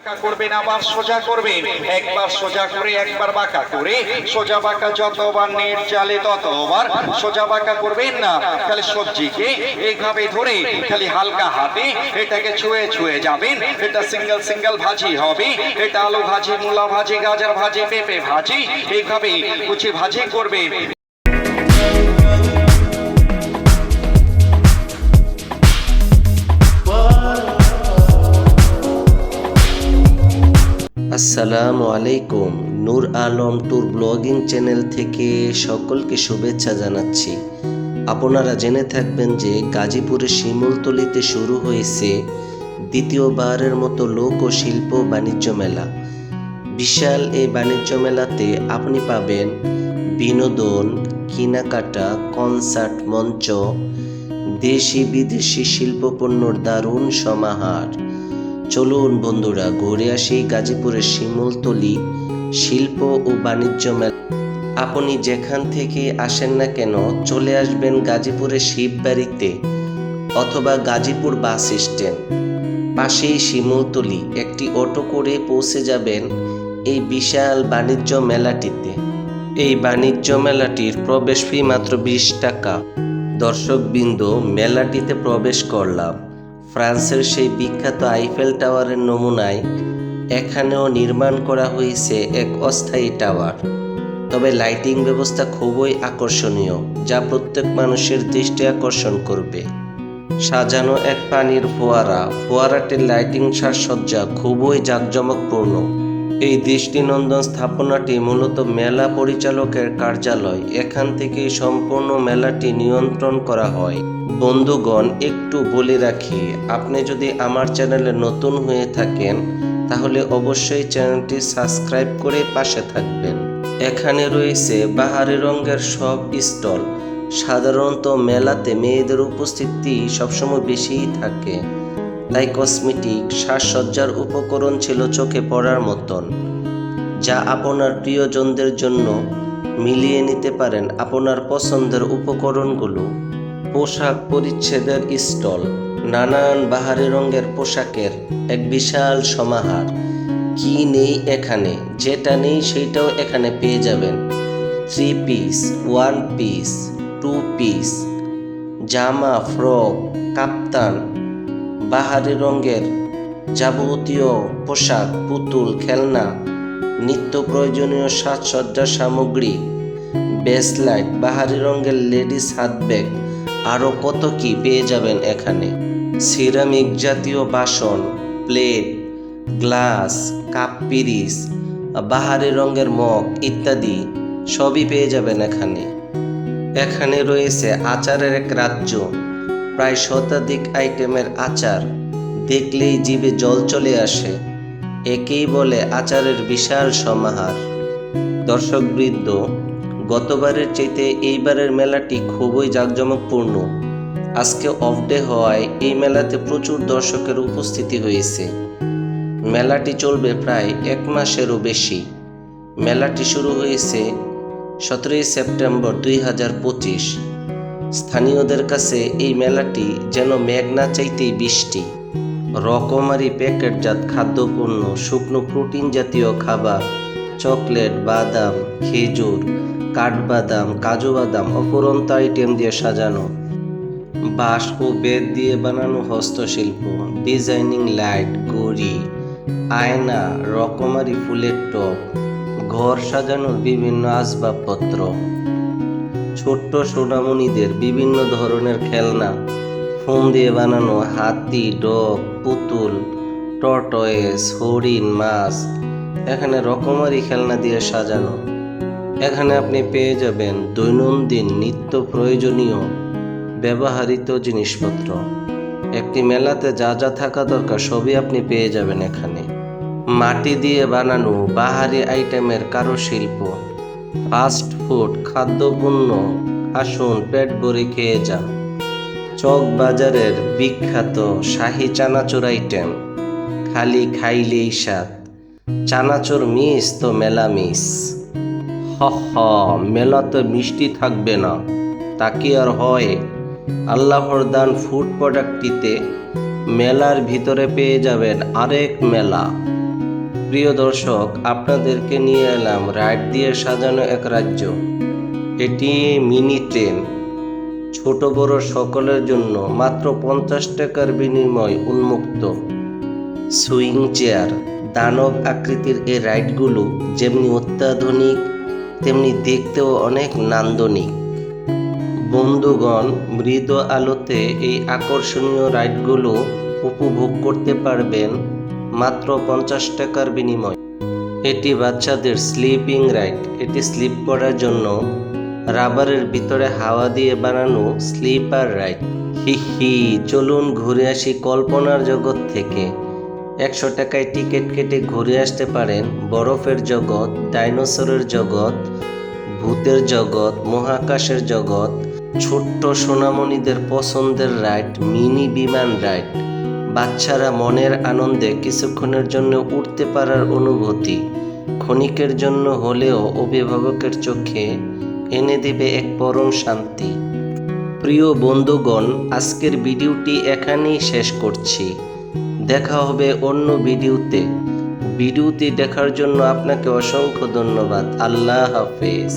করবেন, আবার সোজা করবেন, একবার সোজা করে একবার বাঁকা করে, সোজা বাঁকা যতবার নেট চালে ততবার সোজা বাঁকা করবেন না। খালি সবজিকে এইভাবে ধরে খালি হালকা হাতে এটাকে ছুঁয়ে ছুঁয়ে যাবেন। এটা সিঙ্গেল সিঙ্গেল ভাজি হবে, এটা আলু ভাজি, মূলা ভাজি, গাজর ভাজি, পেঁপে ভাজি, এইভাবে কুচি ভাজি করবেন। আসসালামু আলাইকুম। নূর আলম ট্যুর ব্লগিং চ্যানেল থেকে সকলকে শুভেচ্ছা জানাচ্ছি। আপনারা জেনে থাকবেন যে গাজীপুরের শিমুলতলিতে শুরু হয়েছে দ্বিতীয়বারের মতো লোক ও শিল্প বাণিজ্য মেলা। বিশাল এই বাণিজ্য মেলাতে আপনি পাবেন বিনোদন, কেনাকাটা, কনসার্ট মঞ্চ, দেশি বিদেশি শিল্পপণ্যর দারুণ সমাহার। চলুন বন্ধুরা, ঘুরে আসি গাজীপুরের শিমুলতলি শিল্প ও বাণিজ্য মেলা। আপনি যেখান থেকে আসেন না কেন চলে আসবেন গাজীপুরের শিববাড়িতে অথবা গাজীপুর বাস স্ট্যান্ড, পাশেই শিমুলতলি। একটি অটো করে পৌঁছে যাবেন এই বিশাল বাণিজ্য মেলাটিতে। এই বাণিজ্য মেলাটির প্রবেশ ফি মাত্র 20 টাকা। দর্শকবৃন্দ, মেলাটিতে প্রবেশ করলাম। ফ্রান্সের সেই বিখ্যাত আইফেল টাওয়ারের নমুনায় এখানেও নির্মাণ করা হয়েছে এক অস্থায়ী টাওয়ার। তবে লাইটিং ব্যবস্থা খুবই আকর্ষণীয়, যা প্রত্যেক মানুষের দৃষ্টি আকর্ষণ করবে। সাজানো এক পানির ফোয়ারাটির লাইটিং সাজসজ্জা খুবই জাঁকজমকপূর্ণ। এই দৃষ্টিনন্দন স্থাপনাটি মূলত মেলা পরিচালকের কার্যালয়। এখান থেকেই সম্পূর্ণ মেলাটি নিয়ন্ত্রণ করা হয়। বন্ধুগণ, একটু বলে রাখি, আপনি যদি আমার চ্যানেলে নতুন হয়ে থাকেন তাহলে অবশ্যই চ্যানেলটি সাবস্ক্রাইব করে পাশে থাকবেন। এখানে রয়েছে বাহারি রঙের সব স্টল। সাধারণত মেলাতে মেয়েদের উপস্থিতি সবসময় বেশিই থাকে, তাই কসমেটিক, সাজসজ্জার উপকরণ ছিল চোখে পড়ার মতন, যা আপনার প্রিয়জনদের জন্য মিলিয়ে নিতে পারেন আপনার পছন্দের উপকরণগুলো। পোশাক পরিচ্ছেদের স্টল, নানান বাহারি রঙের পোশাকের এক বিশাল সমাহার। কি নেই এখানে, যেটা নেই সেইটাও এখানে পেয়ে যাবেন। 3 পিস, 1 পিস, 2 পিস, জামা, ফ্রক, কাপ্তান, বাহারি রঙের যাবতীয় পোশাক, পুতুল, খেলনা, নিত্য প্রয়োজনীয় সাজসজ্জার সামগ্রী, ব্রেসলাইট, বাহারি রঙের লেডিস হাত ব্যাগ, আরও কত কি পেয়ে যাবেন এখানে। সিরামিক জাতীয় বাসন, প্লেট, গ্লাস, কাপ পিরিচ, বাহারি রঙের মগ ইত্যাদি সবই পেয়ে যাবেন এখানে। এখানে রয়েছে আচারের এক রাজ্য। প্রায় শতাধিক আইটেমের আচার, দেখলেই জিভে জল চলে আসে। একেই বলে আচারের বিশাল সমাহার। দর্শকবৃন্দ, গতবারের চাইতে এইবারের মেলাটি খুবই জাঁকজমকপূর্ণ। আজকে অফ ডে হওয়ায় এই মেলাতে প্রচুর দর্শকের উপস্থিতি হয়েছে। মেলাটি চলবে প্রায় 1 মাসেরও বেশি। মেলাটি শুরু হয়েছে 17 সেপ্টেম্বর 2025। স্থানীয়দের কাছে এই মেলাটি যেন মেঘনা চাইতেই বৃষ্টি। রকমারি প্যাকেটজাত খাদ্যপণ্য, শুকনো প্রোটিন জাতীয় খাবার, চকলেট, বাদাম, খেজুর, কাঠবাদাম, কাজু বাদাম, অফুরন্ত আইটেম দিয়ে সাজানো। বাঁশ ও বেত দিয়ে বানানো হস্তশিল্প, ডিজাইনিং লাইট, ঘড়ি, আয়না, রকমারি ফুলের টব, ঘর সাজানোর বিভিন্ন আসবাবপত্র, ছোট্ট সোনামণিদের বিভিন্ন ধরনের খেলনা, ফোম দিয়ে বানানো হাতি, ডগ, পুতুল, টর্টয়েস, হরিণ, মাছ, এখানে রকমারি খেলনা দিয়ে সাজানো। এখানে আপনি পেয়ে যাবেন দৈনন্দিন নিত্য প্রয়োজনীয় ব্যবহৃত জিনিসপত্র। একটি মেলাতে যা যা থাকা দরকার সবই আপনি পেয়ে যাবেন এখানে। মাটি দিয়ে বানানো বাহারি আইটেমের কারুশিল্প, ফাস্ট ফুড, খাদ্যপণ্য, আসুন পেট ভরে খেয়ে যান। চক বাজারের বিখ্যাত শাহী চানাচুর আইটেম, খালি খাইলেই স্বাদ। চানাচুর মিস তো মেলা মিস। মেলাতে মিষ্টি থাকবে না তা কি আর হয়? আল্লাহর দান ফুড প্রোডাক্টটিতে মেলার ভিতরে পেয়ে যাবেন আরেক মেলা, প্রিয় দর্শক, আপনাদেরকে নিয়ে এলাম রাইড দিয়ে সাজানো এক রাজ্য। এটি মিনি ট্রেন, ছোট বড় সকলের জন্য মাত্র 50 টাকার বিনিময় উন্মুক্ত। সুইং চেয়ার, দানব আকৃতির এই রাইডগুলো যেমনি অত্যাধুনিক তেমনি দেখতেও অনেক নান্দনিক। বন্ধুগণ, মৃদু আলোতে এই আকর্ষণীয় রাইডগুলো উপভোগ করতে পারবেন মাত্র 50 টাকার বিনিময়। এটি বাচ্চাদের স্লিপিং রাইড। এটি স্লিপ করার জন্য রাবারের ভিতরে হাওয়া দিয়ে বানানো স্লিপার রাইড। হি, চলুন ঘুরে আসি কল্পনার জগৎ থেকে। 100 টাকায় টিকিট কেটে ঘুরে আসতে পারেন বরফের জগৎ, ডাইনোসরের জগৎ, ভূতের জগৎ, মহাকাশের জগৎ, ছোট্ট সোনামণিদের পছন্দের রাইড মিনি বিমান রাইড। বাচ্চারা মনের আনন্দে কিছুক্ষণের জন্য উঠতে পারার অনুভূতি ক্ষণিকের জন্য হলেও অভিভাবকের চোখে এনে দেবে এক পরম শান্তি। প্রিয় বন্ধুগণ, আজকের ভিডিওটি এখানেই শেষ করছি। দেখা হবে অন্য ভিডিওতে। ভিডিওটি দেখার জন্য আপনাকে অসংখ্য ধন্যবাদ। আল্লাহ হাফেজ।